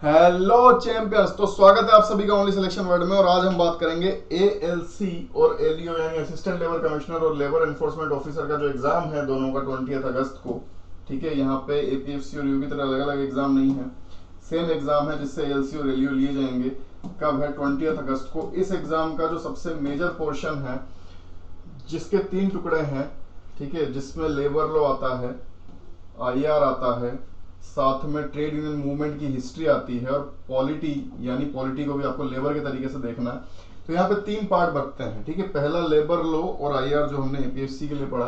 Hello champions. तो स्वागत है आप सभी का ओनली सिलेक्शन वर्ड में। और आज हम बात करेंगे एएलसी और एलईओ यानी असिस्टेंट लेबर कमिश्नर और लेबर एनफोर्समेंट ऑफिसर का जो एग्जाम है दोनों का 20 अगस्त को। ठीक है, यहाँ पे एपीएफसी और यू की तरह अलग अलग एग्जाम नहीं है, सेम एग्जाम है जिससे एएलसी और एलईओ लिए जाएंगे। कब है? 20 अगस्त को। इस एग्जाम का जो सबसे मेजर पोर्शन है जिसके 3 टुकड़े हैं, ठीक है, जिसमें लेबर लॉ आता है, आईआर आता है, साथ में ट्रेड यूनियन मूवमेंट की हिस्ट्री आती है, और पॉलिटी यानी पॉलिटी को भी आपको लेबर के तरीके से देखना है। तो यहाँ पे 3 पार्ट बनते हैं। ठीक है, पहला लेबर लॉ और आईआर जो हमने एपीएफसी के लिए पढ़ा,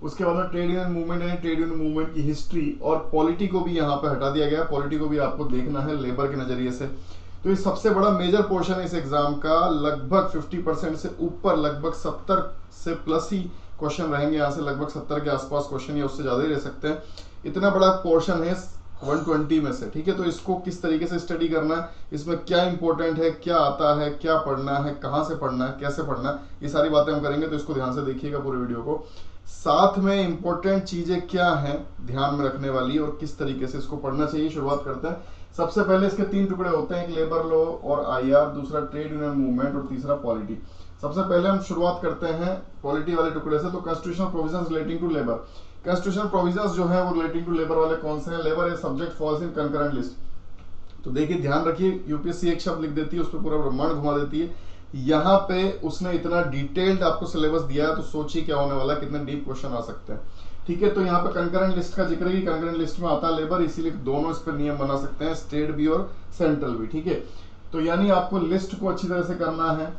उसके बाद में ट्रेड यूनियन मूवमेंट यानी ट्रेड यूनियन मूवमेंट की हिस्ट्री, और पॉलिटी को भी यहाँ पे हटा दिया गया। पॉलिटी को भी आपको देखना है लेबर के नजरिए से। तो ये सबसे बड़ा मेजर पोर्शन है इस एग्जाम का। लगभग 50% से ऊपर, लगभग 70 से प्लस ही क्वेश्चन रहेंगे। यहाँ से लगभग 70 के आसपास क्वेश्चन या उससे ज्यादा ही रह सकते हैं। इतना बड़ा पोर्शन है 120 में से। ठीक है, तो इसको किस तरीके से स्टडी करना है, इसमें क्या इंपॉर्टेंट है, क्या आता है, क्या पढ़ना है, कहाँ से पढ़ना है, कैसे पढ़ना है, ये सारी बातें हम करेंगे। तो इसको ध्यान से देखिएगा पूरे वीडियो को। साथ में इंपॉर्टेंट चीजें क्या हैं ध्यान में रखने वाली और किस तरीके से इसको पढ़ना चाहिए, शुरुआत करते हैं। सबसे पहले इसके 3 टुकड़े होते हैं, एक लेबर लॉ और आईआर, दूसरा ट्रेड यूनियन मूवमेंट और तीसरा पॉलिटी। सबसे पहले हम शुरुआत करते हैं पॉलिटी वाले टुकड़े से। तो constitutional provisions relating to labour. Constitutional provisions जो है वो रिलेटिंग टू लेबर वाले कौन से हैं? Labour a subject falls in concurrent list. तो देखिए, ध्यान रखिए, यूपीएससी एक शब्द लिख देती है, उस पर पूरा ब्रह्मांड घुमा देती है। यहाँ पे उसने इतना डिटेल्ड आपको सिलेबस दिया है, तो सोचिए क्या होने वाला है, कितने डीप क्वेश्चन आ सकते हैं। ठीक है, तो यहाँ पे कंकरेंट लिस्ट का जिक्र है कि कंकरेंट लिस्ट में आता है लेबर, इसीलिए दोनों इस पर नियम बना सकते हैं, स्टेट भी और सेंट्रल भी। ठीक है, तो यानी आपको लिस्ट को अच्छी तरह से करना है,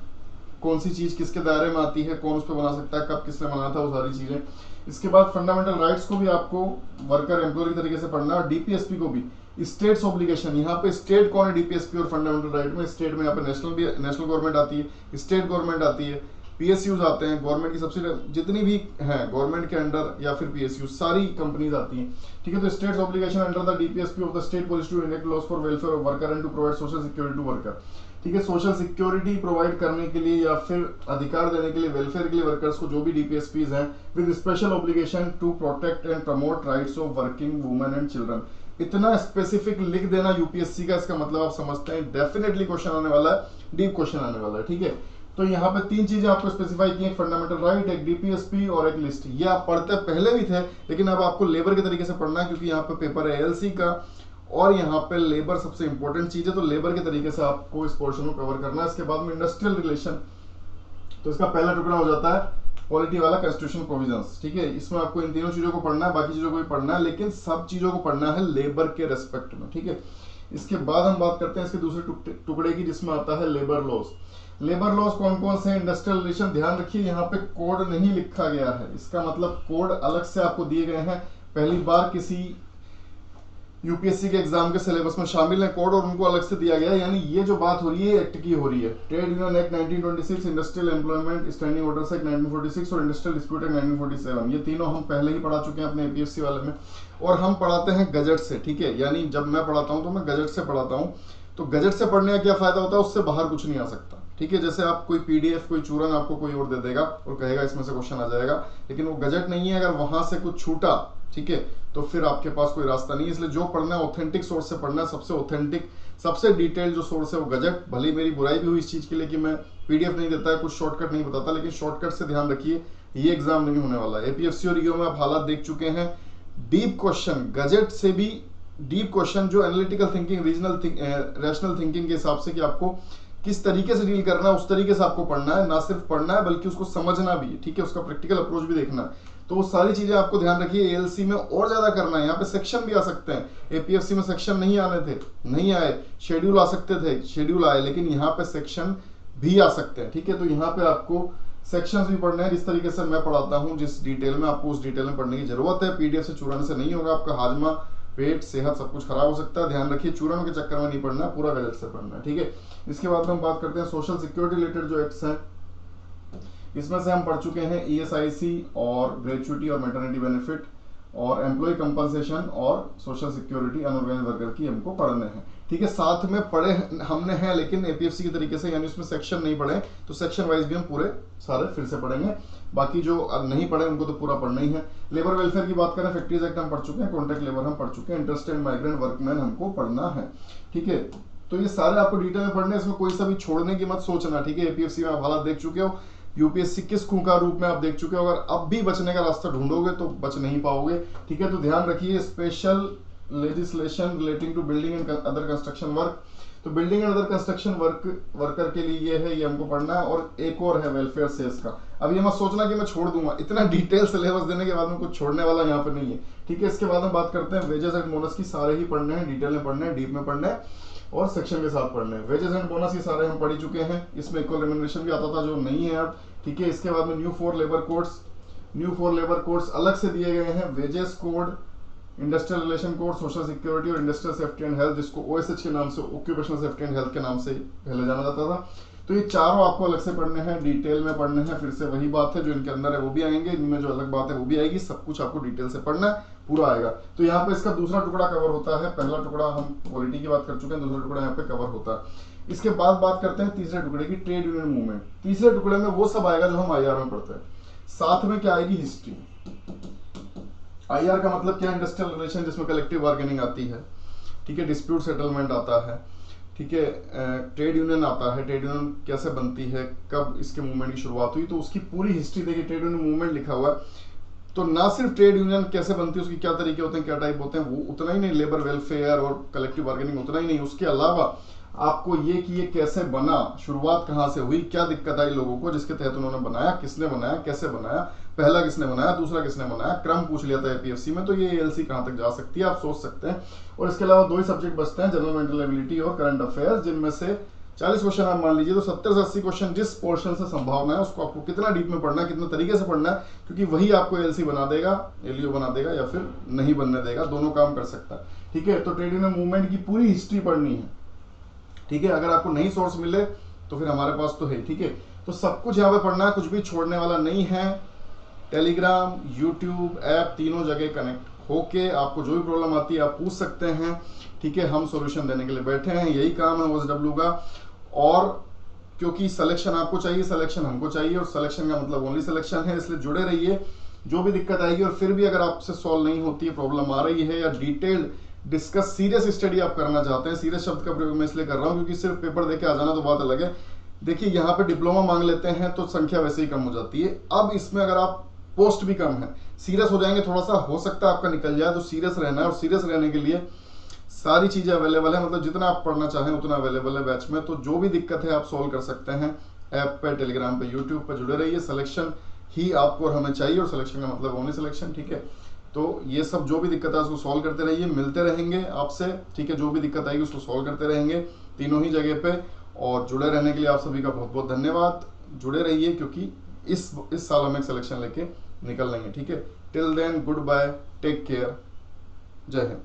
कौन सी चीज किसके दायरे में आती है, कौन उस पर बना सकता है, कब किसने बनाया था, वो सारी चीजें। इसके बाद फंडामेंटल राइट्स को भी आपको वर्कर एम्प्लॉय के तरीके से पढ़ना है, और डीपीएसपी को भी। स्टेट्स ऑब्लिगेशन, यहाँ पे स्टेट कौन है डीपीएसपी और फंडामेंटल राइट में? स्टेट में यहाँ पे नेशनल गवर्नमेंट आती है, स्टेट गवर्नमेंट आती है, पीएसयूज आते हैं, गवर्नमेंट की सब्सिडी जितनी भी है गवर्नमेंट के अंडर या फिर पीएसयू, सारी कंपनीज आती हैं। ठीक है, तो states obligation under the DPSP of the state policy to enact laws for welfare of worker and to provide social security to worker. ठीक है, सोशल सिक्योरिटी प्रोवाइड करने के लिए या फिर अधिकार देने के लिए, वेलफेयर के लिए वर्कर्स को, जो भी डीपीएसपीज हैं, with special obligation to protect and promote rights of working women and children. इतना स्पेसिफिक लिख देना यूपीएससी का, इसका मतलब आप समझते हैं डेफिनेटली क्वेश्चन आने वाला है, डीप क्वेश्चन आने वाला है। ठीक है, तो यहाँ पे 3 चीजें आपको स्पेसिफाई की, एक फंडामेंटल राइट, एक डीपीएसपी और एक लिस्ट। ये आप पढ़ते पहले भी थे, लेकिन अब आपको लेबर के तरीके से पढ़ना है, क्योंकि यहाँ पे पेपर है एएलसी का और यहाँ पे लेबर सबसे इंपॉर्टेंट चीज है। तो लेबर के तरीके से आपको इस पोर्शन को कवर करना है। इसके बाद में इंडस्ट्रियल रिलेशन, तो इसका पहला टुकड़ा हो जाता है पॉलिटी वाला कॉन्स्टिट्यूशनल प्रोविजंस। ठीक है, इसमें आपको इन तीनों चीजों को पढ़ना है, बाकी चीजों को भी पढ़ना है, लेकिन सब चीजों को पढ़ना है लेबर के रेस्पेक्ट में। ठीक है, इसके बाद हम बात करते हैं इसके दूसरे टुकड़े की, जिसमें आता है लेबर लॉज। लेबर लॉज कौन कौन से? Industrial relation. ध्यान रखिए, यहाँ पे कोड नहीं लिखा गया है, इसका मतलब कोड अलग से आपको दिए गए हैं, पहली बार किसी यूपीएससी के एग्जाम के सिलेबस में शामिल है कोड, और उनको अलग से दिया गया है। यानी ये जो बात हो रही है एक्ट की हो रही है। Trade union act 1926, industrial employment standing orders act 1946 और इंडस्ट्रियल डिस्प्यूट एक्ट 1947। ये तीनों हम पहले ही पढ़ा चुके हैं अपने एपीएससी वाले में, और हम पढ़ाते हैं गजट से। ठीक है, यानी जब मैं पढ़ाता हूँ तो मैं गजट से पढ़ाता हूँ। तो गजट से पढ़ने का क्या फायदा होता है? उससे बाहर कुछ नहीं आ सकता। ठीक है, जैसे आप कोई पीडीएफ, कोई चूरन आपको कोई और दे देगा और कहेगा इसमें से क्वेश्चन आ जाएगा, लेकिन वो गजट नहीं है। अगर वहां से कुछ छूटा, ठीक है, तो फिर आपके पास कोई रास्ता नहीं है। इसलिए जो पढ़ना है ऑथेंटिक सोर्स से पढ़ना है। सबसे ऑथेंटिक, सबसे डिटेल जो सोर्स है वो गजट। भले मेरी बुराई भी हुई इस चीज के लिए कि मैं पीडीएफ नहीं देता है, कुछ शॉर्टकट नहीं बताता, लेकिन शॉर्टकट से ध्यान रखिए, ये एग्जाम नहीं होने वाला है। एपीएफसी और ईओ में आप हालात देख चुके हैं, डीप क्वेश्चन, गजट से भी डीप क्वेश्चन, जो analytical thinking, regional rational thinking के हिसाब से कि आपको किस तरीके से डील करना है, उस तरीके से आपको पढ़ना है। ना सिर्फ पढ़ना है बल्कि उसको समझना भी है। ठीक है, उसका प्रैक्टिकल अप्रोच भी देखना है। तो वो सारी चीजें आपको ध्यान रखिए, एएलसी में और ज्यादा करना है। यहाँ पे सेक्शन भी आ सकते हैं, एपीएफसी में सेक्शन नहीं आने थे, नहीं आए, शेड्यूल आ सकते थे, शेड्यूल आए, लेकिन यहाँ पे सेक्शन भी आ सकते हैं। ठीक है, तो यहाँ पे आपको सेक्शंस भी पढ़ने हैं। जिस तरीके से मैं पढ़ाता हूँ, जिस डिटेल में, आपको उस डिटेल में पढ़ने की जरूरत है। पीडीएफ से चुराने से नहीं होगा, आपका हाजमा, पेट, सेहत सब कुछ खराब हो सकता है। ध्यान रखिए, चूरणों के चक्कर में नहीं पढ़ना, पूरा गजट से पढ़ना है। ठीक है, इसके बाद हम बात करते हैं सोशल सिक्योरिटी रिलेटेड जो एक्ट्स हैं। इसमें से हम पढ़ चुके हैं ईएसआईसी और ग्रेचुइटी और मैटरनिटी बेनिफिट, और एम्प्लॉय कंपनसेशन और सोशल सिक्योरिटी अनऑर्गेनाइज्ड वर्कर की हमको पढ़ने हैं। ठीक है, साथ में पढ़े हमने हैं, लेकिन एपीएफसी के तरीके से, यानी उसमें सेक्शन नहीं पढ़े, तो सेक्शन वाइज भी हम पूरे सारे फिर से पढ़ेंगे। बाकी जो नहीं पढ़े उनको तो पूरा पढ़ना ही है। लेबर वेलफेयर की बात करें, फैक्ट्रीज एक्ट हम पढ़ चुके हैं, कॉन्ट्रैक्ट लेबर हम पढ़ चुके हैं, इंटरस्टेड माइग्रेंट वर्कमैन हमको पढ़ना है। ठीक है, तो ये सारे आपको डिटेल में पढ़ने, इसमें कोई सा भी छोड़ने की मत सोचना। ठीक है, एपीएफसी में आप हालात देख चुके हो, यूपीएससी किस खूंखार रूप में आप देख चुके हो, अगर अब भी बचने का रास्ता ढूंढोगे तो बच नहीं पाओगे। ठीक है, तो ध्यान रखिए, special legislation relating to building and other construction work, तो building and other construction worker के लिए ये है, ये हमको पढ़ना है। और एक और है वेलफेयर सेल्स का। अब ये मत सोचना कि मैं छोड़ दूंगा, इतना डिटेल सिलेबस देने के बाद में कुछ छोड़ने वाला यहाँ पे नहीं है। ठीक है, इसके बाद हम बात करते हैं वेजेस एंड बोनस की। सारे ही पढ़ने हैं, डिटेल में पढ़ने हैं, डीप में पढ़ने हैं और सेक्शन के साथ पढ़ने हैं। वेजेस एंड बोनस ये सारे हम पढ़ चुके हैं, इसमें इक्वल रेम्यूनरेशन भी आता था जो नहीं है अब। ठीक है, इसके बाद में न्यू फॉर लेबर कोड्स अलग से दिए गए हैं, wages code, industrial relation code, social security और इंडस्ट्रियल सेफ्टी एंड हेल्थ, जिसको ओएसएच के नाम से, ऑक्यूपेशनल सेफ्टी एंड हेल्थ के नाम से पहले जाना जाता था। तो ये चारों आपको अलग से पढ़ने हैं, डिटेल में पढ़ने हैं। फिर से वही बात है, जो इनके अंदर है वो भी आएंगे, इनमें जो अलग बात है वो भी आएगी, सब कुछ आपको डिटेल से पढ़ना है, पूरा आएगा। तो यहाँ पे इसका दूसरा टुकड़ा कवर होता है। पहला टुकड़ा हम पॉलिटी की बात कर चुके हैं, दूसरा टुकड़ा यहाँ पे कवर होता है। इसके बाद बात करते हैं तीसरे टुकड़े की, ट्रेड यूनियन मूवमेंट। तीसरे टुकड़े में वो सब आएगा जो हम आईआर में पढ़ते हैं। साथ में क्या आएगी, हिस्ट्री। आईआर का मतलब क्या, इंडस्ट्रियल रिलेशन, जिसमें कलेक्टिव बार्गेनिंग आती है। ठीक है, डिस्प्यूट सेटलमेंट आता है। ठीक है, ट्रेड यूनियन आता है, ट्रेड यूनियन कैसे बनती है, कब इसके मूवमेंट की शुरुआत हुई, तो उसकी पूरी हिस्ट्री देखिए, ट्रेड यूनियन मूवमेंट लिखा हुआ है। तो ना सिर्फ ट्रेड यूनियन कैसे बनती है, उसकी क्या तरीके होते हैं, क्या टाइप होते हैं, वो उतना ही नहीं, लेबर वेलफेयर और कलेक्टिव बार्गेनिंग उतना ही नहीं, उसके अलावा आपको ये कि ये कैसे बना, शुरुआत कहाँ से हुई, क्या दिक्कत आई लोगों को, जिसके तहत उन्होंने बनाया, किसने बनाया, कैसे बनाया, पहला किसने बनाया, दूसरा किसने बनाया, क्रम पूछ लिया था एपीएफसी में। तो ये एएलसी कहाँ तक जा सकती है आप सोच सकते हैं। और इसके अलावा दो ही सब्जेक्ट बचते हैं, जनरल मेंटल एबिलिटी और करंट अफेयर्स, जिनमें से 40 क्वेश्चन आप मान लीजिए, तो 70 से 80 क्वेश्चन जिस पोर्शन से संभावना है उसको आपको कितना डीप में पढ़ना है, कितने तरीके से पढ़ना है, क्योंकि वही आपको एलसी बना देगा, एलयू बना देगा या फिर नहीं बनने देगा, दोनों काम कर सकता है। ठीक है, तो ट्रेड यूनियन मूवमेंट की पूरी हिस्ट्री पढ़नी है। ठीक है, अगर आपको नहीं सोर्स मिले तो फिर हमारे पास तो है। ठीक है, तो सब कुछ यहाँ पे पढ़ना है, कुछ भी छोड़ने वाला नहीं है। टेलीग्राम, यूट्यूब ऐप, तीनों जगह कनेक्ट होके आपको जो भी प्रॉब्लम आती है आप पूछ सकते हैं। ठीक है, हम सॉल्यूशन देने के लिए बैठे हैं, यही काम है OSW का। और क्योंकि सिलेक्शन आपको चाहिए, सिलेक्शन हमको चाहिए, और सिलेक्शन का मतलब ओनली सिलेक्शन है, इसलिए जुड़े रहिए। जो भी दिक्कत आएगी, और फिर भी अगर आपसे सॉल्व नहीं होती है, प्रॉब्लम आ रही है, या डिटेल्ड डिस्कस सीरियस स्टडी आप करना चाहते हैं, सीरियस शब्द का प्रयोग मैं इसलिए कर रहा हूं क्योंकि सिर्फ पेपर देके आ जाना तो बात अलग है। देखिए, यहाँ पे डिप्लोमा मांग लेते हैं तो संख्या वैसे ही कम हो जाती है। अब इसमें अगर आप, पोस्ट भी कम है, सीरियस हो जाएंगे, थोड़ा सा हो सकता है आपका निकल जाए, तो सीरियस रहना है। और सीरियस रहने के लिए सारी चीजें अवेलेबल है, मतलब जितना आप पढ़ना चाहें उतना अवेलेबल है बैच में। तो जो भी दिक्कत है आप सोल्व कर सकते हैं ऐप पे, टेलीग्राम पे, यूट्यूब पे जुड़े रहिए। सिलेक्शन ही आपको और हमें चाहिए, और सिलेक्शन का मतलब ओनली सिलेक्शन। ठीक है, तो ये सब जो भी दिक्कत है उसको सॉल्व करते रहिए, मिलते रहेंगे आपसे। ठीक है, जो भी दिक्कत आएगी उसको सॉल्व करते रहेंगे तीनों ही जगह पे। और जुड़े रहने के लिए आप सभी का बहुत बहुत धन्यवाद। जुड़े रहिए, क्योंकि इस साल हम एक सिलेक्शन लेके निकल लेंगे। ठीक है, till then goodbye, take care, जय हिंद।